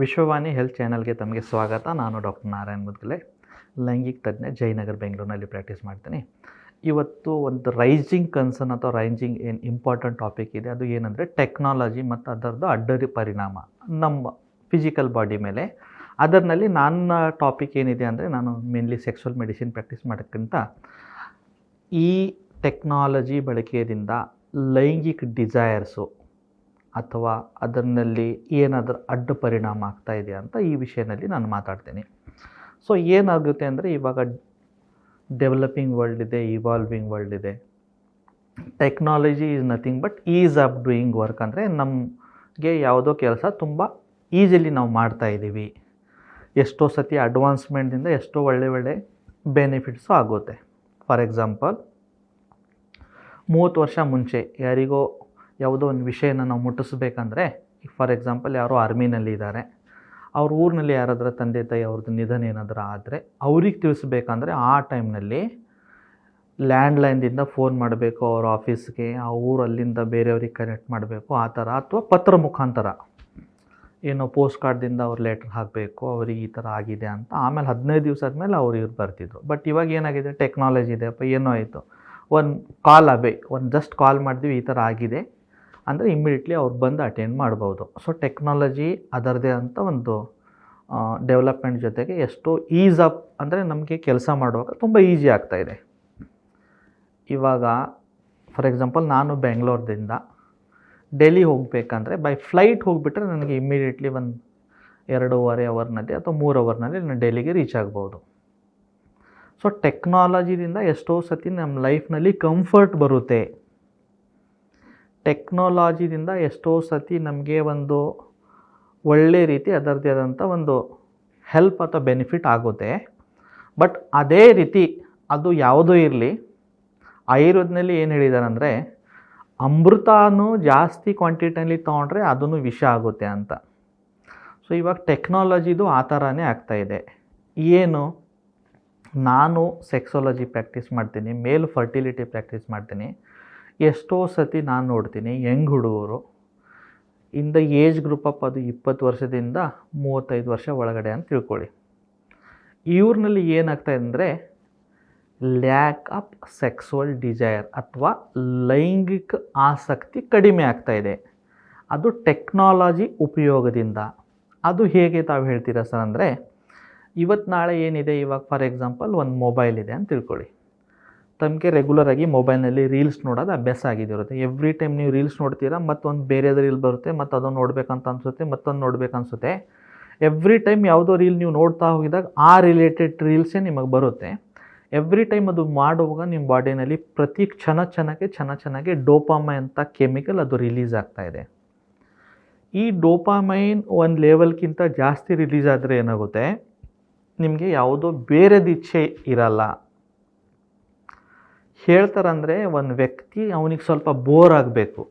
Vishwavani health ಚಾನಲ್ಗೆ ತಮಗೆ ಸ್ವಾಗತ. ನಾನು ಡಾಕ್ಟರ್ ನಾರಾಯಣ್ ಮುದ್ಗಲೆ, ಲೈಂಗಿಕ ತಜ್ಞ, ಜಯನಗರ್, ಬೆಂಗಳೂರಿನಲ್ಲಿ ಪ್ರಾಕ್ಟೀಸ್ ಮಾಡ್ತೀನಿ. ಇವತ್ತು ಒಂದು ರೈಸಿಂಗ್ ಕನ್ಸರ್ನ್ ಅಥವಾ ರೈಸಿಂಗ್ ಏನು ಇಂಪಾರ್ಟೆಂಟ್ ಟಾಪಿಕ್ ಇದೆ, ಅದು ಏನಂದರೆ ಟೆಕ್ನಾಲಜಿ ಮತ್ತು ಅದರದ್ದು ಅಡ್ಡ ಪರಿಣಾಮ ನಮ್ಮ ಫಿಸಿಕಲ್ ಬಾಡಿ ಮೇಲೆ. ಅದರಲ್ಲಿ ನನ್ನ ಟಾಪಿಕ್ ಏನಿದೆ ಅಂದರೆ, ನಾನು ಮೇನ್ಲಿ ಸೆಕ್ಸುವಲ್ ಮೆಡಿಸಿನ್ ಪ್ರಾಕ್ಟೀಸ್ ಮಾಡೋಕ್ಕಿಂತ ಈ ಟೆಕ್ನಾಲಜಿ ಬಳಕೆಯಿಂದ ಲೈಂಗಿಕ ಡಿಸೈರ್ಸು ಅಥವಾ ಅದರಲ್ಲಿ ಏನಾದರೂ ಅಡ್ಡ ಪರಿಣಾಮ ಆಗ್ತಾ ಇದೆ ಅಂತ ಈ ವಿಷಯದಲ್ಲಿ ನಾನು ಮಾತಾಡ್ತೀನಿ. ಸೊ ಏನಾಗುತ್ತೆ ಅಂದರೆ, ಇವಾಗ ಡೆವಲಪಿಂಗ್ ವರ್ಲ್ಡ್ ಇದೆ, ಇವಾಲ್ವಿಂಗ್ ವರ್ಲ್ಡ್ ಇದೆ. Technology is nothing but is of doing work. ಅಂದರೆ ನಮಗೆ ಯಾವುದೋ ಕೆಲಸ ತುಂಬ ಈಸಿಲಿ ನಾವು ಮಾಡ್ತಾಯಿದ್ದೀವಿ. ಎಷ್ಟೋ ಸತಿ ಅಡ್ವಾನ್ಸ್ಮೆಂಟಿಂದ ಎಷ್ಟೋ ಒಳ್ಳೆ ಬೆನಿಫಿಟ್ಸು ಆಗುತ್ತೆ. ಫಾರ್ ಎಕ್ಸಾಂಪಲ್, 30 ವರ್ಷ ಮುಂಚೆ ಯಾರಿಗೋ ಯಾವುದೋ ಒಂದು ವಿಷಯನ ನಾವು ಮುಟ್ಟಿಸ್ಬೇಕಂದ್ರೆ, ಫಾರ್ ಎಕ್ಸಾಂಪಲ್ ಯಾರೋ ಆರ್ಮಿನಲ್ಲಿ ಇದ್ದಾರೆ, ಅವ್ರ ಊರಿನಲ್ಲಿ ಯಾರಾದರೂ ತಂದೆ ತಾಯಿ ಅವ್ರದ್ದು ನಿಧನ ಏನಾದರೂ ಆದರೆ ಅವ್ರಿಗೆ ತಿಳಿಸ್ಬೇಕಂದ್ರೆ ಆ ಟೈಮ್ನಲ್ಲಿ ಲ್ಯಾಂಡ್ಲೈನ್ದಿಂದ ಫೋನ್ ಮಾಡಬೇಕು ಅವ್ರ ಆಫೀಸ್ಗೆ, ಆ ಊರಲ್ಲಿಂದ ಬೇರೆಯವ್ರಿಗೆ ಕನೆಕ್ಟ್ ಮಾಡಬೇಕು ಆ ಥರ, ಅಥವಾ ಪತ್ರ ಮುಖಾಂತರ ಏನೋ ಪೋಸ್ಟ್ ಕಾರ್ಡ್ದಿಂದ ಅವ್ರು ಲೆಟ್ರ್ ಹಾಕಬೇಕು ಅವ್ರಿಗೆ ಈ ಥರ ಆಗಿದೆ ಅಂತ. ಆಮೇಲೆ 15 ದಿವಸ ಆದಮೇಲೆ ಅವ್ರು ಬರ್ತಿದ್ರು. ಬಟ್ ಇವಾಗ ಏನಾಗಿದೆ, ಟೆಕ್ನಾಲಜಿ ಇದೆ, ಏನೋ ಆಯಿತು, ಒಂದು ಜಸ್ಟ್ ಕಾಲ್ ಮಾಡಿದ್ವಿ ಈ ಥರ ಆಗಿದೆ ಅಂದರೆ ಇಮ್ಮಿಡಿಯೇಟ್ಲಿ ಅವ್ರು ಬಂದು ಅಟೆಂಡ್ ಮಾಡ್ಬೋದು. ಸೊ ಟೆಕ್ನಾಲಜಿ ಅದರದೇ ಅಂತ ಒಂದು ಡೆವಲಪ್ಮೆಂಟ್ ಜೊತೆಗೆ ಎಷ್ಟೋ ಈಸ್ ಅಪ್, ಅಂದರೆ ನಮಗೆ ಕೆಲಸ ಮಾಡುವಾಗ ತುಂಬ ಈಸಿ ಆಗ್ತಾಯಿದೆ. ಇವಾಗ ಫಾರ್ ಎಕ್ಸಾಂಪಲ್, ನಾನು ಬೆಂಗಳೂರದಿಂದ ಡೆಲ್ಲಿ ಹೋಗಬೇಕಂದ್ರೆ ಬೈ ಫ್ಲೈಟ್ ಹೋಗಿಬಿಟ್ರೆ ನನಗೆ ಇಮ್ಮಿಡಿಯೇಟ್ಲಿ ಒಂದು 2.5 ಅವರ್ನಲ್ಲಿ ಅಥವಾ 3 ಅವರ್ನಲ್ಲಿ ನಾನು ಡೆಲ್ಲಿಗೆ ರೀಚ್ ಆಗ್ಬೋದು. ಸೊ ಟೆಕ್ನಾಲಜಿದಿಂದ ಎಷ್ಟೋ ಸತಿ ನಮ್ಮ ಲೈಫ್ನಲ್ಲಿ ಕಂಫರ್ಟ್ ಬರುತ್ತೆ. ಟೆಕ್ನಾಲಜಿದಿಂದ ಎಷ್ಟೋ ಸತಿ ನಮಗೆ ಒಂದು ಒಳ್ಳೆ ರೀತಿ ಅದರದ್ದೇ ಆದಂಥ ಒಂದು ಹೆಲ್ಪ್ ಅಥವಾ ಬೆನಿಫಿಟ್ ಆಗುತ್ತೆ. ಬಟ್ ಅದೇ ರೀತಿ ಅದು ಯಾವುದೋ ಇರಲಿ, ಆಯುರ್ವೇದದಲ್ಲಿ ಏನು ಹೇಳಿದ್ದಾರೆ ಅಂದರೆ, ಅಮೃತನೂ ಜಾಸ್ತಿ ಕ್ವಾಂಟಿಟಿಯಲ್ಲಿ ತೊಗೊಂಡ್ರೆ ಅದೂ ವಿಷ ಆಗುತ್ತೆ ಅಂತ. ಸೊ ಇವಾಗ ಟೆಕ್ನಾಲಜಿದು ಆ ಥರನೇ ಆಗ್ತಾಯಿದೆ. ಏನು, ನಾನು ಸೆಕ್ಸಾಲಜಿ ಪ್ರಾಕ್ಟೀಸ್ ಮಾಡ್ತೀನಿ, ಮೇಲ್ ಫರ್ಟಿಲಿಟಿ ಪ್ರಾಕ್ಟೀಸ್ ಮಾಡ್ತೀನಿ. ಎಷ್ಟೋ ಸತಿ ನಾನು ನೋಡ್ತೀನಿ ಯಂಗ್ ಹುಡುಗರು in the age group up, ಅದು 20 ವರ್ಷದಿಂದ 35 ವರ್ಷ ಒಳಗಡೆ ಅಂತ ತಿಳ್ಕೊಳ್ಳಿ. ಇವ್ರನಲ್ಲಿ ಏನಾಗ್ತಾಯಿದೆ ಅಂದರೆ, ಲ್ಯಾಕ್ ಆಫ್ ಸೆಕ್ಸುವಲ್ ಡಿಸೈರ್ ಅಥವಾ ಲೈಂಗಿಕ ಆಸಕ್ತಿ ಕಡಿಮೆ ಆಗ್ತಾಯಿದೆ. ಅದು ಟೆಕ್ನಾಲಜಿ ಉಪಯೋಗದಿಂದ. ಅದು ಹೇಗೆ ತಾವು ಹೇಳ್ತೀರಾ ಸರ್ ಅಂದರೆ, ಇವತ್ತು ನಾಳೆ ಏನಿದೆ, ಇವಾಗ ಫಾರ್ ಎಕ್ಸಾಂಪಲ್ ಒಂದು ಮೊಬೈಲ್ ಇದೆ ಅಂತ ತಿಳ್ಕೊಳ್ಳಿ. ತಮಗೆ ರೆಗ್ಯುಲರಾಗಿ ಮೊಬೈಲ್ನಲ್ಲಿ ರೀಲ್ಸ್ ನೋಡೋದು ಅಭ್ಯಾಸ ಆಗಿದಿರುತ್ತೆ. ಎವ್ರಿ ಟೈಮ್ ನೀವು ರೀಲ್ಸ್ ನೋಡ್ತೀರಾ, ಮತ್ತೊಂದು ಬೇರೆದು ರೀಲ್ ಬರುತ್ತೆ, ಮತ್ತು ಅದನ್ನು ನೋಡಬೇಕಂತ ಅನಿಸುತ್ತೆ, ಮತ್ತೊಂದು ನೋಡಬೇಕನ್ಸುತ್ತೆ. ಎವ್ರಿ ಟೈಮ್ ಯಾವುದೋ ರೀಲ್ ನೀವು ನೋಡ್ತಾ ಹೋಗಿದಾಗ ಆ ರಿಲೇಟೆಡ್ ರೀಲ್ಸೇ ನಿಮಗೆ ಬರುತ್ತೆ. ಎವ್ರಿ ಟೈಮ್ ಅದು ಮಾಡುವಾಗ ನಿಮ್ಮ ಬಾಡಿನಲ್ಲಿ ಪ್ರತಿ ಕ್ಷಣಕ್ಕೆ ಡೋಪಾಮೈನ್ ಅಂತ ಕೆಮಿಕಲ್ ಅದು ರಿಲೀಸ್ ಆಗ್ತಾಯಿದೆ. ಈ ಡೋಪಾಮೈನ್ ಒಂದು ಲೆವೆಲ್ಗಿಂತ ಜಾಸ್ತಿ ರಿಲೀಸ್ ಆದರೆ ಏನಾಗುತ್ತೆ, ನಿಮಗೆ ಯಾವುದೋ ಬೇರೆದು ಇಚ್ಛೆ ಇರಲ್ಲ. ಹೇಳ್ತಾರಂದರೆ, ಒಂದು ವ್ಯಕ್ತಿ ಅವನಿಗೆ ಸ್ವಲ್ಪ ಬೋರ್ ಆಗಬೇಕು.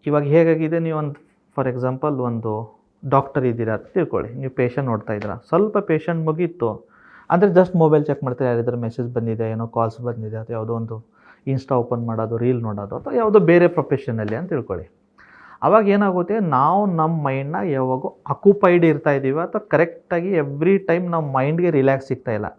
ಇವಾಗ ಹೇಗಾಗಿದೆ, ನೀವು ಫಾರ್ ಎಕ್ಸಾಂಪಲ್ ಒಂದು ಡಾಕ್ಟರ್ ಇದ್ದೀರಾ ಅಂತ ತಿಳ್ಕೊಳ್ಳಿ, ನೀವು ಪೇಷಂಟ್ ನೋಡ್ತಾ ಇದ್ದೀರಾ. ಸ್ವಲ್ಪ ಪೇಷಂಟ್ ಮುಗೀತು ಅಂದರೆ ಜಸ್ಟ್ ಮೊಬೈಲ್ ಚೆಕ್ ಮಾಡ್ತಾರೆ, ಯಾರಿದ್ರೆ ಮೆಸೇಜ್ ಬಂದಿದೆ, ಏನೋ ಕಾಲ್ಸ್ ಬಂದಿದೆ, ಅಥವಾ ಯಾವುದೋ ಒಂದು ಇನ್ಸ್ಟಾ ಓಪನ್ ಮಾಡೋದು, ರೀಲ್ ನೋಡೋದು, ಅಥವಾ ಯಾವುದೋ ಬೇರೆ ಪ್ರೊಫೆಷನಲ್ಲಿ ಅಂತ ತಿಳ್ಕೊಳ್ಳಿ. ಆವಾಗ ಏನಾಗುತ್ತೆ, ನಾವು ನಮ್ಮ ಮೈಂಡ್ನ ಯಾವಾಗೂ ಅಕ್ಯುಪೈಡ್ ಇರ್ತಾಯಿದ್ದೀವಿ, ಅಥವಾ ಕರೆಕ್ಟಾಗಿ ಎವ್ರಿ ಟೈಮ್ ನಮ್ಮ ಮೈಂಡ್ಗೆ ರಿಲ್ಯಾಕ್ಸ್ ಸಿಗ್ತಾಯಿಲ್ಲ.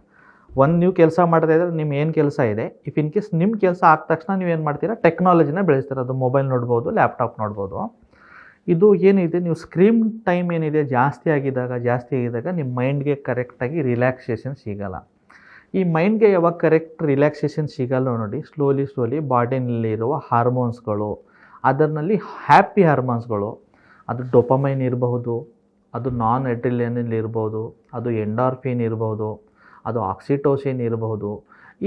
ನೀವು ಕೆಲಸ ಮಾಡ್ತಾ ಇದ್ದರೆ ನಿಮ್ಮ ಏನು ಕೆಲಸ ಇದೆ, ಇಫ್ ಇನ್ ಕೇಸ್ ನಿಮ್ಮ ಕೆಲಸ ಆದ ತಕ್ಷಣ ನೀವೇನು ಮಾಡ್ತೀರಾ, ಟೆಕ್ನಾಲಜಿನ ಬೆಳೆಸ್ತೀರ. ಅದು ಮೊಬೈಲ್ ನೋಡ್ಬೋದು, ಲ್ಯಾಪ್ಟಾಪ್ ನೋಡ್ಬೋದು. ಇದು ಏನಿದೆ, ನೀವು ಸ್ಕ್ರೀನ್ ಟೈಮ್ ಏನಿದೆ ಜಾಸ್ತಿ ಆಗಿದ್ದಾಗ ನಿಮ್ಮ ಮೈಂಡ್ಗೆ ಕರೆಕ್ಟಾಗಿ ರಿಲ್ಯಾಕ್ಸೇಷನ್ ಸಿಗೋಲ್ಲ. ಈ ಮೈಂಡ್ಗೆ ಯಾವಾಗ ಕರೆಕ್ಟ್ ರಿಲ್ಯಾಕ್ಸೇಷನ್ ಸಿಗಲ್ಲ ನೋಡಿ, ಸ್ಲೋಲಿ ಬಾಡಿನಲ್ಲಿರುವ ಹಾರ್ಮೋನ್ಸ್ಗಳು, ಅದರಲ್ಲಿ ಹ್ಯಾಪಿ ಹಾರ್ಮೋನ್ಸ್ಗಳು, ಅದು ಡೋಪಾಮೈನ್ ಇರಬಹುದು, ಅದು ನಾನ್ ಅಡ್ರಿನಲಿನ್ ಇರ್ಬೋದು, ಅದು ಎಂಡಾರ್ಫಿನ್ ಇರ್ಬೋದು, ಅದು ಆಕ್ಸಿಟೋಸಿನ್ ಇರಬಹುದು.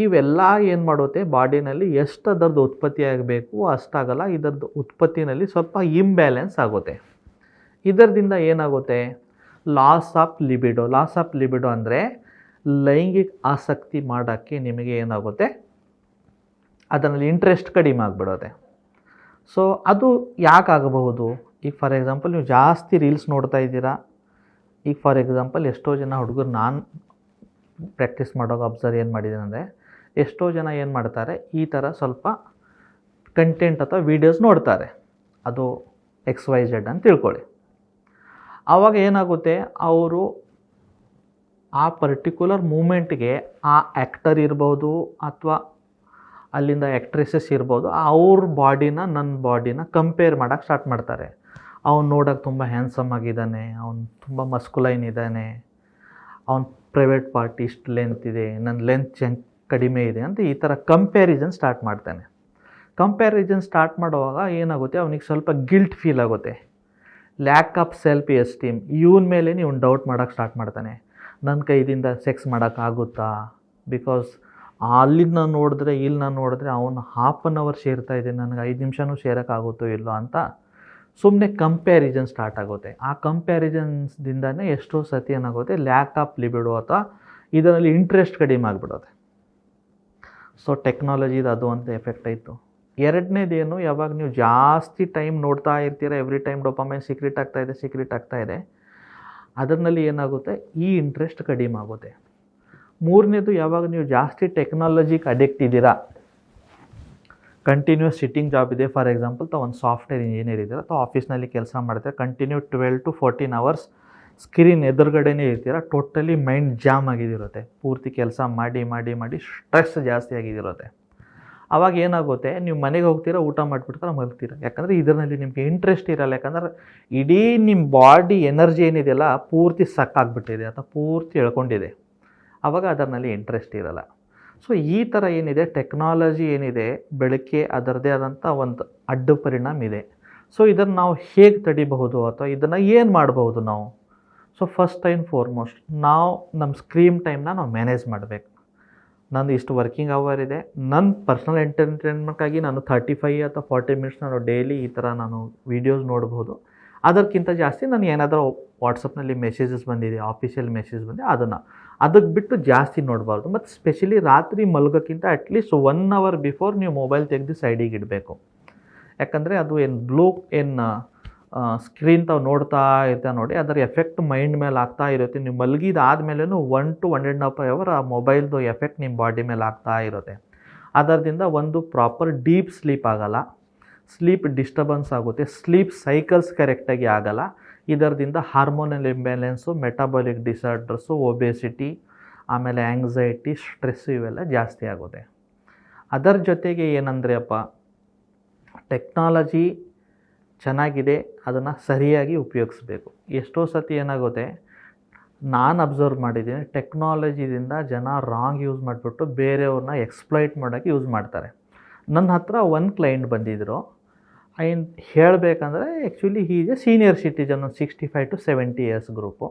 ಇವೆಲ್ಲ ಏನು ಮಾಡುತ್ತೆ, ಬಾಡಿನಲ್ಲಿ ಎಷ್ಟು ಅದರದ್ದು ಉತ್ಪತ್ತಿ ಆಗಬೇಕು ಅಷ್ಟಾಗಲ್ಲ. ಇದರದ್ದು ಉತ್ಪತ್ತಿನಲ್ಲಿ ಸ್ವಲ್ಪ ಇಂಬ್ಯಾಲೆನ್ಸ್ ಆಗುತ್ತೆ. ಇದರಿಂದ ಏನಾಗುತ್ತೆ, ಲಾಸ್ ಆಫ್ ಲಿಬಿಡೋ ಅಂದರೆ ಲೈಂಗಿಕ ಆಸಕ್ತಿ ಮಾಡೋಕ್ಕೆ ನಿಮಗೆ ಏನಾಗುತ್ತೆ, ಅದರಲ್ಲಿ ಇಂಟ್ರೆಸ್ಟ್ ಕಡಿಮೆ ಆಗಿಬಿಡೋದೆ. ಸೊ ಅದು ಯಾಕಾಗಬಹುದು, ಈಗ ಫಾರ್ ಎಕ್ಸಾಂಪಲ್ ನೀವು ಜಾಸ್ತಿ ರೀಲ್ಸ್ ನೋಡ್ತಾ ಇದ್ದೀರಾ. ಈಗ ಫಾರ್ ಎಕ್ಸಾಂಪಲ್ ಎಷ್ಟೋ ಜನ ಹುಡುಗರು, ನಾನು ಪ್ರಾಕ್ಟೀಸ್ ಮಾಡೋವಾಗ ಅಬ್ಸರ್ವ್ ಏನು ಮಾಡಿದ್ದೀನಿ ಅಂದರೆ, ಎಷ್ಟೋ ಜನ ಏನು ಮಾಡ್ತಾರೆ, ಈ ಥರ ಸ್ವಲ್ಪ ಕಂಟೆಂಟ್ ಅಥವಾ ವೀಡಿಯೋಸ್ ನೋಡ್ತಾರೆ. ಅದು XYZ ಅಂತ ತಿಳ್ಕೊಳ್ಳಿ. ಆವಾಗ ಏನಾಗುತ್ತೆ, ಅವರು ಆ ಪರ್ಟಿಕ್ಯುಲರ್ ಮೂಮೆಂಟ್ಗೆ ಆ ಆ್ಯಕ್ಟರ್ ಇರ್ಬೋದು ಅಥವಾ ಅಲ್ಲಿಂದ ಆ್ಯಕ್ಟ್ರೆಸಸ್ ಇರ್ಬೋದು, ಅವ್ರ ಬಾಡಿನ ನನ್ನ ಬಾಡಿನ ಕಂಪೇರ್ ಮಾಡೋಕ್ಕೆ ಸ್ಟಾರ್ಟ್ ಮಾಡ್ತಾರೆ. ಅವ್ನು ನೋಡೋಕೆ ತುಂಬ ಹ್ಯಾಂಡ್ಸಮ್ ಆಗಿದ್ದಾನೆ, ಅವ್ನು ತುಂಬ ಮಸ್ಕುಲೈನ್ ಇದ್ದಾನೆ, ಅವ್ನ ಪ್ರೈವೇಟ್ ಪಾರ್ಟ್ ಇಷ್ಟು ಲೆಂತ್ ಇದೆ, ನನ್ನ ಲೆಂತ್ ಕಡಿಮೆ ಇದೆ ಅಂತ ಈ ಥರ ಕಂಪ್ಯಾರಿಸನ್ ಸ್ಟಾರ್ಟ್ ಮಾಡ್ತಾನೆ. ಕಂಪ್ಯಾರಿಸನ್ ಸ್ಟಾರ್ಟ್ ಮಾಡುವಾಗ ಏನಾಗುತ್ತೆ, ಅವನಿಗೆ ಸ್ವಲ್ಪ ಗಿಲ್ಟ್ ಫೀಲ್ ಆಗುತ್ತೆ, ಲ್ಯಾಕ್ ಆಫ್ ಸೆಲ್ಫ್ ಎಸ್ಟೀಮ್. ಇವನ ಮೇಲೆ ಇವನು ಡೌಟ್ ಮಾಡೋಕ್ಕೆ ಸ್ಟಾರ್ಟ್ ಮಾಡ್ತಾನೆ. ನನ್ನ ಕೈದಿಂದ ಸೆಕ್ಸ್ ಮಾಡೋಕ್ಕಾಗುತ್ತಾ, ಬಿಕಾಸ್ ಅಲ್ಲಿಂದ ನಾನು ನೋಡಿದ್ರೆ ಇಲ್ಲಿ ನಾನು ನೋಡಿದ್ರೆ ಅವನು ಹಾಫ್ ಆನ್ ಅವರ್ ಸೇರ್ತಾ ಇದೆ, ನನಗೆ 5 ನಿಮಿಷನೂ ಸೇರೋಕ್ಕಾಗುತ್ತೋ ಇಲ್ಲೋ ಅಂತ ಸುಮ್ಮನೆ ಕಂಪ್ಯಾರಿಸನ್ ಸ್ಟಾರ್ಟ್ ಆಗುತ್ತೆ. ಆ ಕಂಪ್ಯಾರಿಸನ್ಸ್ದಿಂದನೇ ಎಷ್ಟೋ ಸತಿ ಏನಾಗುತ್ತೆ, ಲ್ಯಾಕ್ ಆಫ್ ಲಿಬಿಡೋ ಅಥವಾ ಇದರಲ್ಲಿ ಇಂಟ್ರೆಸ್ಟ್ ಕಡಿಮೆ ಆಗಿಬಿಡೋದೆ. ಸೊ ಟೆಕ್ನಾಲಜಿದು ಅದು ಅಂತ ಎಫೆಕ್ಟ್ ಆಯಿತು. ಎರಡನೇದೇನು, ಯಾವಾಗ ನೀವು ಜಾಸ್ತಿ ಟೈಮ್ ನೋಡ್ತಾ ಇರ್ತೀರ, ಎವ್ರಿ ಟೈಮ್ ಡೋಪಾಮೈನ್ ಸೀಕ್ರೆಟ್ ಆಗ್ತಾ ಇದೆ, ಅದರಲ್ಲಿ ಏನಾಗುತ್ತೆ, ಈ ಇಂಟ್ರೆಸ್ಟ್ ಕಡಿಮೆ ಆಗುತ್ತೆ. ಮೂರನೇದು, ಯಾವಾಗ ನೀವು ಜಾಸ್ತಿ ಟೆಕ್ನಾಲಜಿಗೆ ಅಡಿಕ್ಟ್ ಇದ್ದೀರಾ, ಕಂಟಿನ್ಯೂಸ್ ಸಿಟ್ಟಿಂಗ್ ಜಾಬ್ ಇದೆ, ಫಾರ್ ಎಕ್ಸಾಂಪಲ್ ಒಂದು ಸಾಫ್ಟ್ವೇರ್ ಇಂಜಿನಿಯರ್ ಇದ್ದೀರಾ ಅಥವಾ ಆಫೀಸ್ನಲ್ಲಿ ಕೆಲಸ ಮಾಡ್ತೀರಾ, ಕಂಟಿನ್ಯೂ 12 to 14 hours ಸ್ಕ್ರೀನ್ ಎದುರುಗಡೆನೇ ಇರ್ತೀರ, ಟೋಟಲಿ ಮೈಂಡ್ ಜಾಮ್ ಆಗಿದಿರುತ್ತೆ, ಪೂರ್ತಿ ಕೆಲಸ ಮಾಡಿ ಮಾಡಿ ಮಾಡಿ ಸ್ಟ್ರೆಸ್ ಜಾಸ್ತಿ ಆಗಿದಿರುತ್ತೆ. ಆವಾಗ ಏನಾಗುತ್ತೆ, ನೀವು ಮನೆಗೆ ಹೋಗ್ತೀರಾ, ಊಟ ಮಾಡಿಬಿಡ್ತಾರೆ, ಮಲಗ್ತೀರ. ಯಾಕಂದರೆ ಇದರಲ್ಲಿ ನಿಮಗೆ ಇಂಟ್ರೆಸ್ಟ್ ಇರಲ್ಲ, ಯಾಕಂದ್ರೆ ಇಡೀ ನಿಮ್ಮ ಬಾಡಿ ಎನರ್ಜಿ ಏನಿದೆಯಲ್ಲ ಪೂರ್ತಿ ಸಕ್ಕಾಗ್ಬಿಟ್ಟಿದೆ ಅಥವಾ ಪೂರ್ತಿ ಎಳ್ಕೊಂಡಿದೆ. ಆವಾಗ ಅದರಲ್ಲಿ ಇಂಟ್ರೆಸ್ಟ್ ಇರಲ್ಲ. ಸೊ ಈ ಥರ ಏನಿದೆ, ಟೆಕ್ನಾಲಜಿ ಏನಿದೆ ಬೆಳಗ್ಗೆ ಅದರದೇ ಆದಂಥ ಒಂದು ಅಡ್ಡ ಪರಿಣಾಮ ಇದೆ. ಸೊ ಇದನ್ನು ನಾವು ಹೇಗೆ ತಡಿಬಹುದು ಅಥವಾ ಇದನ್ನು ಏನು ಮಾಡಬಹುದು ನಾವು? ಸೊ ಫಸ್ಟ್ ಆ್ಯಂಡ್ ಫಾರ್ಮೋಸ್ಟ್, ನಾವು ನಮ್ಮ ಸ್ಕ್ರೀನ್ ಟೈಮ್ನ ನಾವು ಮ್ಯಾನೇಜ್ ಮಾಡಬೇಕು. ನಂದು ಇಷ್ಟು ವರ್ಕಿಂಗ್ ಅವರ್ ಇದೆ, ನನ್ನ ಪರ್ಸ್ನಲ್ ಎಂಟರ್ಟೈನ್ಮೆಂಟ್ಗಾಗಿ ನಾನು 35 ಅಥವಾ 40 ಮಿನಿಟ್ಸ್ ನಾನು ಡೈಲಿ ಈ ಥರ ನಾನು ವೀಡಿಯೋಸ್ ನೋಡ್ಬೋದು. ಅದಕ್ಕಿಂತ ಜಾಸ್ತಿ ನಾನು ಏನಾದರೂ ವಾಟ್ಸಪ್ನಲ್ಲಿ ಮೆಸೇಜಸ್ ಬಂದಿದೆ, ಆಫೀಷಿಯಲ್ ಮೆಸೇಜ್ ಬಂದಿದೆ, ಅದಕ್ಕೆ ಬಿಟ್ಟು ಜಾಸ್ತಿ ನೋಡಬಾರ್ದು. ಮತ್ತು ಸ್ಪೆಷಲಿ ರಾತ್ರಿ ಮಲಗೋಕ್ಕಿಂತ ಅಟ್ಲೀಸ್ಟ್ 1 hour ಬಿಫೋರ್ ನೀವು ಮೊಬೈಲ್ ತೆಗೆದು ಸೈಡಿಗೆ ಇಡಬೇಕು. ಯಾಕಂದರೆ ಅದು ಸ್ಕ್ರೀನ್ ತಾವು ನೋಡ್ತಾ ಇರ್ತಾ ನೋಡಿ, ಅದರ ಎಫೆಕ್ಟ್ ಮೈಂಡ್ ಮೇಲೆ ಆಗ್ತಾ ಇರುತ್ತೆ. ನೀವು ಮಲಗಿದಾದ್ಮೇಲೂ 1 to 1.5 hour ಆ ಮೊಬೈಲ್ದು ಎಫೆಕ್ಟ್ ನಿಮ್ಮ ಬಾಡಿ ಮೇಲೆ ಆಗ್ತಾ ಇರುತ್ತೆ. ಅದರಿಂದ ಒಂದು ಪ್ರಾಪರ್ ಡೀಪ್ ಸ್ಲೀಪ್ ಆಗಲ್ಲ, ಸ್ಲೀಪ್ ಡಿಸ್ಟರ್ಬೆನ್ಸ್ ಆಗುತ್ತೆ, ಸ್ಲೀಪ್ ಸೈಕಲ್ಸ್ ಕರೆಕ್ಟಾಗಿ ಆಗಲ್ಲ. ಇದರಿಂದ hormonal imbalance, metabolic disorders, obesity, ಆಮೇಲೆ ಆ್ಯಂಗ್ಸೈಟಿ, ಸ್ಟ್ರೆಸ್ಸು ಇವೆಲ್ಲ ಜಾಸ್ತಿ ಆಗುತ್ತೆ. ಅದರ ಜೊತೆಗೆ ಏನಂದರೆ ಟೆಕ್ನಾಲಜಿ ಚೆನ್ನಾಗಿದೆ, ಅದನ್ನು ಸರಿಯಾಗಿ ಉಪಯೋಗಿಸ್ಬೇಕು. ಎಷ್ಟೋ ಸತಿ ಏನಾಗುತ್ತೆ, ನಾನು ಅಬ್ಸರ್ವ್ ಮಾಡಿದ್ದೀನಿ, ಟೆಕ್ನಾಲಜಿದಿಂದ ಜನ ರಾಂಗ್ ಯೂಸ್ ಮಾಡಿಬಿಟ್ಟು ಬೇರೆಯವ್ರನ್ನ ಎಕ್ಸ್ಪ್ಲಾಯ್ಟ್ ಮಾಡೋಕ್ಕೆ ಯೂಸ್ ಮಾಡ್ತಾರೆ. ನನ್ನ ಹತ್ರ ಒಂದು ಕ್ಲೈಂಟ್ ಬಂದಿದ್ದರು, ಹೇಳಬೇಕಂದ್ರೆ ಆ್ಯಕ್ಚುಲಿ ಹೀಗೆ ಸೀನಿಯರ್ ಸಿಟಿಜನ್, ಒಂದು 65 to 70 years ಗ್ರೂಪು.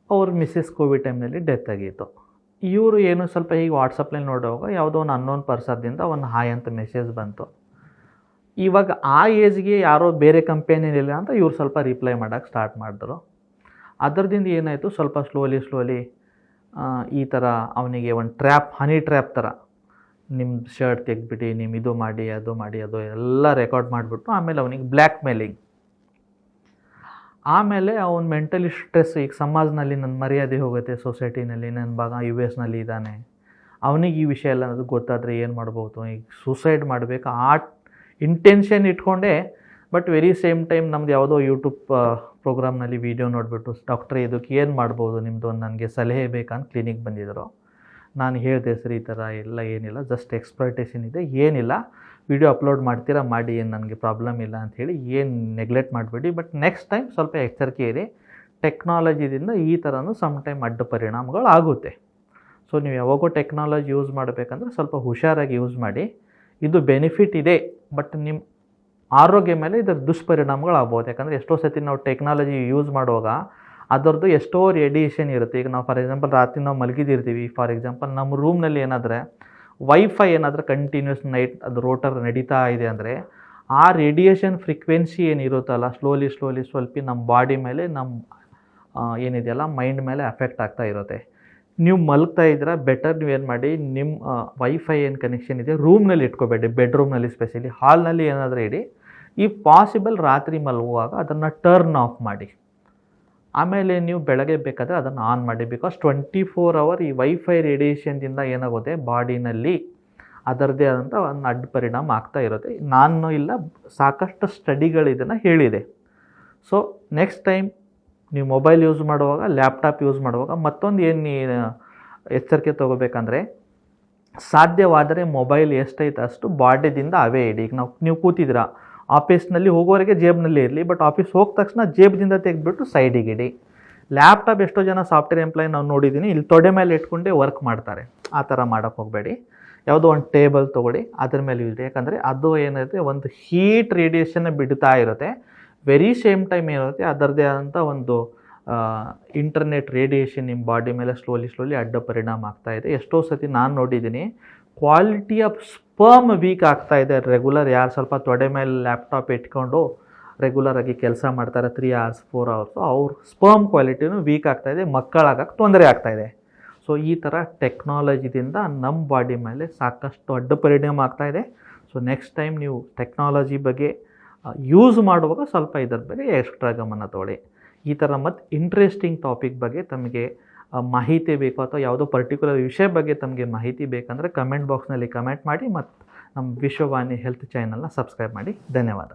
ಅವ್ರ ಮಿಸ್ಸಸ್ ಕೋವಿಡ್ ಟೈಮ್ನಲ್ಲಿ ಡೆತ್ ಆಗಿತ್ತು. ಇವರು ಏನು ಸ್ವಲ್ಪ ಹೀಗೆ ವಾಟ್ಸಪ್ನಲ್ಲಿ ನೋಡುವಾಗ ಯಾವುದೋ ಒಂದು ಅನ್ನೋನ್ ಪರ್ಸನ್ದಿಂದ ಒಂದು ಹಾಯ್ ಅಂತ ಮೆಸೇಜ್ ಬಂತು. ಇವಾಗ ಆ ಏಜ್ಗೆ ಯಾರೋ ಬೇರೆ ಕಂಪೆನಿಲಿಲ್ಲ ಅಂತ ಇವ್ರು ಸ್ವಲ್ಪ ರಿಪ್ಲೈ ಮಾಡೋಕ್ಕೆ ಸ್ಟಾರ್ಟ್ ಮಾಡಿದ್ರು. ಅದರದಿಂದ ಏನಾಯಿತು, ಸ್ವಲ್ಪ ಸ್ಲೋಲಿ ಈ ಥರ ಅವನಿಗೆ ಒಂದು ಹನಿ ಟ್ರ್ಯಾಪ್ ಥರ, ನಿಮ್ಮ ಶರ್ಟ್ ತೆಗೆದ್ಬಿಟ್ಟು ನಿಮ್ಮ ಇದು ಮಾಡಿ ಅದು ಎಲ್ಲ ರೆಕಾರ್ಡ್ ಮಾಡಿಬಿಟ್ಟು ಆಮೇಲೆ ಅವನಿಗೆ ಬ್ಲ್ಯಾಕ್ ಮೇಲಿಂಗ್. ಆಮೇಲೆ ಅವನು ಮೆಂಟಲಿ ಸ್ಟ್ರೆಸ್, ಈಗ ಸಮಾಜದಲ್ಲಿ ನನ್ನ ಮರ್ಯಾದೆ ಹೋಗುತ್ತೆ, ಸೊಸೈಟಿನಲ್ಲಿ ನನ್ನ ಭಾಗ US ಇದ್ದಾನೆ, ಅವನಿಗೆ ಈ ವಿಷಯ ಎಲ್ಲ ಅದು ಗೊತ್ತಾದರೆ ಏನು ಮಾಡ್ಬೋದು, ಈಗ ಸೂಸೈಡ್ ಮಾಡಬೇಕು ಆ ಇಂಟೆನ್ಷನ್ ಇಟ್ಕೊಂಡೆ. ಬಟ್ ವೆರಿ ಸೇಮ್ ಟೈಮ್ ನಮ್ದು ಯಾವುದೋ ಯೂಟ್ಯೂಬ್ ಪ್ರೋಗ್ರಾಮ್ನಲ್ಲಿ ವೀಡಿಯೋ ನೋಡಿಬಿಟ್ಟು, ಡಾಕ್ಟ್ರೇ ಇದಕ್ಕೆ ಏನು ಮಾಡ್ಬೋದು ನಿಮ್ಮದು, ನನಗೆ ಸಲಹೆ ಬೇಕಂತ ಕ್ಲಿನಿಕ್ ಬಂದಿದ್ದರು. ನಾನು ಹೇಳಿದೆ, ಸರ್ ಈ ಥರ ಎಲ್ಲ ಏನಿಲ್ಲ, ಜಸ್ಟ್ ಎಕ್ಸ್ಪ್ಲೈಟೇಷನ್ ಇದೆ, ಏನಿಲ್ಲ, ವಿಡಿಯೋ ಅಪ್ಲೋಡ್ ಮಾಡ್ತೀರಾ ಮಾಡಿ, ಏನು ನನಗೆ ಪ್ರಾಬ್ಲಮ್ ಇಲ್ಲ ಅಂಥೇಳಿ, ಏನು ನೆಗ್ಲೆಕ್ಟ್ ಮಾಡಬೇಡಿ. ಬಟ್ ನೆಕ್ಸ್ಟ್ ಟೈಮ್ ಸ್ವಲ್ಪ ಎಚ್ಚರಿಕೆ ಇರಿ, ಟೆಕ್ನಾಲಜಿದಿಂದ ಈ ಥರನೂ ಸಮ್ ಟೈಮ್ ಅಡ್ಡ ಪರಿಣಾಮಗಳು ಆಗುತ್ತೆ. ಸೊ ನೀವು ಯಾವಾಗೋ ಟೆಕ್ನಾಲಜಿ ಯೂಸ್ ಮಾಡಬೇಕಂದ್ರೆ ಸ್ವಲ್ಪ ಹುಷಾರಾಗಿ ಯೂಸ್ ಮಾಡಿ. ಇದು ಬೆನಿಫಿಟ್ ಇದೆ, ಬಟ್ ನಿಮ್ಮ ಆರೋಗ್ಯ ಮೇಲೆ ಇದರ ದುಷ್ಪರಿಣಾಮಗಳು ಆಗ್ಬೋದು. ಯಾಕಂದರೆ ಎಷ್ಟೋ ಸತಿ ನಾವು ಟೆಕ್ನಾಲಜಿ ಯೂಸ್ ಮಾಡುವಾಗ ಅದರದ್ದು ಎಷ್ಟೋ ರೇಡಿಯೇಷನ್ ಇರುತ್ತೆ. ಈಗ ನಾವು ಫಾರ್ ಎಕ್ಸಾಂಪಲ್ ರಾತ್ರಿ ನಾವು ಮಲಗಿದಿರ್ತೀವಿ, ಫಾರ್ ಎಕ್ಸಾಂಪಲ್ ನಮ್ಮ ರೂಮ್ನಲ್ಲಿ ಏನಾದರೆ ವೈಫೈ ಏನಾದರೂ ಕಂಟಿನ್ಯೂಸ್ ನೈಟ್ ಅದು ರೋಟರ್ ನಡೀತಾ ಇದೆ ಅಂದರೆ, ಆ ರೇಡಿಯೇಷನ್ ಫ್ರೀಕ್ವೆನ್ಸಿ ಏನಿರುತ್ತಲ್ಲ ಸ್ಲೋಲಿ ಸ್ವಲ್ಪ ನಮ್ಮ ಬಾಡಿ ಮೇಲೆ, ನಮ್ಮ ಏನಿದೆಯಲ್ಲ ಮೈಂಡ್ ಮೇಲೆ ಅಫೆಕ್ಟ್ ಆಗ್ತಾ ಇರುತ್ತೆ. ನೀವು ಮಲಗ್ತಾ ಇದ್ದೀರಾ, ಬೆಟರ್ ನೀವೇನು ಮಾಡಿ, ನಿಮ್ಮ ವೈಫೈ ಏನು ಕನೆಕ್ಷನ್ ಇದೆ ರೂಮ್ನಲ್ಲಿ ಇಟ್ಕೋಬೇಡಿ, ಬೆಡ್ರೂಮ್ನಲ್ಲಿ ಸ್ಪೆಷಲಿ, ಹಾಲ್ನಲ್ಲಿ ಏನಾದರೂ ಇಡಿ. ಈ ಪಾಸಿಬಲ್ ರಾತ್ರಿ ಮಲಗುವಾಗ ಅದನ್ನು ಟರ್ನ್ ಆಫ್ ಮಾಡಿ, ಆಮೇಲೆ ನೀವು ಬೆಳಗ್ಗೆ ಬೇಕಾದರೆ ಅದನ್ನು ಆನ್ ಮಾಡಿ. ಬಿಕಾಸ್ 24 hour ಈ ವೈಫೈ ರೇಡಿಯೇಷನ್ದಿಂದ ಏನಾಗುತ್ತೆ ಬಾಡಿನಲ್ಲಿ ಅದರದ್ದೇ ಆದಂಥ ಒಂದು ಅಡ್ಡ ಪರಿಣಾಮ ಆಗ್ತಾ ಇರುತ್ತೆ. ನಾನು ಇಲ್ಲ, ಸಾಕಷ್ಟು ಸ್ಟಡಿಗಳು ಇದನ್ನು ಹೇಳಿದೆ. ಸೊ ನೆಕ್ಸ್ಟ್ ಟೈಮ್ ನೀವು ಮೊಬೈಲ್ ಯೂಸ್ ಮಾಡುವಾಗ, ಲ್ಯಾಪ್ಟಾಪ್ ಯೂಸ್ ಮಾಡುವಾಗ ಮತ್ತೊಂದು ಏನು ಎಚ್ಚರಿಕೆ ತೊಗೋಬೇಕಂದ್ರೆ, ಸಾಧ್ಯವಾದರೆ ಮೊಬೈಲ್ ಎಷ್ಟೈತೆ ಅಷ್ಟು ಬಾಡಿದಿಂದ ಅವೇ ಇಡಿ. ಈಗ ನೀವು ಕೂತಿದ್ದೀರಾ, ಆಫೀಸ್ನಲ್ಲಿ ಹೋಗೋವರೆಗೆ ಜೇಬ್ನಲ್ಲಿ ಇರಲಿ, ಬಟ್ ಆಫೀಸ್ ಹೋದ ತಕ್ಷಣ ಜೇಬ್ದಿಂದ ತೆಗೆದುಬಿಟ್ಟು ಸೈಡಿಗೆ ಇಡಿ. ಲ್ಯಾಪ್ಟಾಪ್ ಎಷ್ಟೋ ಜನ ಸಾಫ್ಟ್ವೇರ್ ಎಂಪ್ಲಾಯ್ ನಾವು ನೋಡಿದ್ದೀನಿ, ಇಲ್ಲಿ ತೊಡೆ ಮೇಲೆ ಇಟ್ಕೊಂಡೇ ವರ್ಕ್ ಮಾಡ್ತಾರೆ. ಆ ಥರ ಮಾಡೋಕ್ಕೆ ಹೋಗಬೇಡಿ. ಯಾವುದೋ ಒಂದು ಟೇಬಲ್ ತೊಗೊಳ್ಳಿ, ಅದ್ರ ಮೇಲೆ ಇಡಿ. ಯಾಕಂದರೆ ಅದು ಏನಿರುತ್ತೆ, ಒಂದು ಹೀಟ್ ರೇಡಿಯೇಷನ್ನ ಬಿಡ್ತಾ ಇರುತ್ತೆ. ವೆರಿ ಸೇಮ್ ಟೈಮ್ ಏನಿರುತ್ತೆ, ಅದರದ್ದೇ ಆದಂಥ ಒಂದು ಇಂಟರ್ನೆಟ್ ರೇಡಿಯೇಷನ್ ನಿಮ್ಮ ಬಾಡಿ ಮೇಲೆ ಸ್ಲೋಲಿ ಅಡ್ಡ ಪರಿಣಾಮ ಆಗ್ತಾಯಿದೆ. ಎಷ್ಟೋ ಸತಿ ನಾನು ನೋಡಿದ್ದೀನಿ, ಕ್ವಾಲಿಟಿ ಆಫ್ ಸ್ಪರ್ಮ್ ವೀಕ್ ಆಗ್ತಾಯಿದೆ. ರೆಗ್ಯುಲರ್ ಯಾರು ಸ್ವಲ್ಪ ತೊಡೆ ಮೇಲೆ ಲ್ಯಾಪ್ಟಾಪ್ ಇಟ್ಕೊಂಡು ರೆಗ್ಯುಲರಾಗಿ ಕೆಲಸ ಮಾಡ್ತಾರೆ 3 hours 4 hours, ಅವ್ರ ಸ್ಪರ್ಮ್ ಕ್ವಾಲಿಟಿನೂ ವೀಕ್ ಆಗ್ತಾಯಿದೆ, ಮಕ್ಕಳಾಗಕ್ಕೆ ತೊಂದರೆ ಆಗ್ತಾಯಿದೆ. ಸೊ ಈ ಥರ ಟೆಕ್ನಾಲಜಿದಿಂದ ನಮ್ಮ ಬಾಡಿ ಮೇಲೆ ಸಾಕಷ್ಟು ಅಡ್ಡ ಪರಿಣಾಮ ಆಗ್ತಾಯಿದೆ. ಸೊ ನೆಕ್ಸ್ಟ್ ಟೈಮ್ ನೀವು ಟೆಕ್ನಾಲಜಿ ಬಗ್ಗೆ ಯೂಸ್ ಮಾಡುವಾಗ ಸ್ವಲ್ಪ ಇದರ ಬಗ್ಗೆ ಎಕ್ಸ್ಟ್ರಾ ಗಮನ ತಗೊಳ್ಳಿ. ಈ ಥರ ಮತ್ತು ಇಂಟ್ರೆಸ್ಟಿಂಗ್ ಟಾಪಿಕ್ ಬಗ್ಗೆ ತಮಗೆ ಮಾಹಿತಿ ಬೇಕು ಅಥವಾ ಯಾವುದೋ ಪರ್ಟಿಕ್ಯುಲರ್ ವಿಷಯ ಬಗ್ಗೆ ತಮಗೆ ಮಾಹಿತಿ ಬೇಕಂದರೆ ಕಮೆಂಟ್ ಬಾಕ್ಸ್ನಲ್ಲಿ ಕಮೆಂಟ್ ಮಾಡಿ ಮತ್ತು ನಮ್ಮ ವಿಶ್ವವಾಣಿ ಹೆಲ್ತ್ ಚಾನಲ್ನ ಸಬ್ಸ್ಕ್ರೈಬ್ ಮಾಡಿ. ಧನ್ಯವಾದ.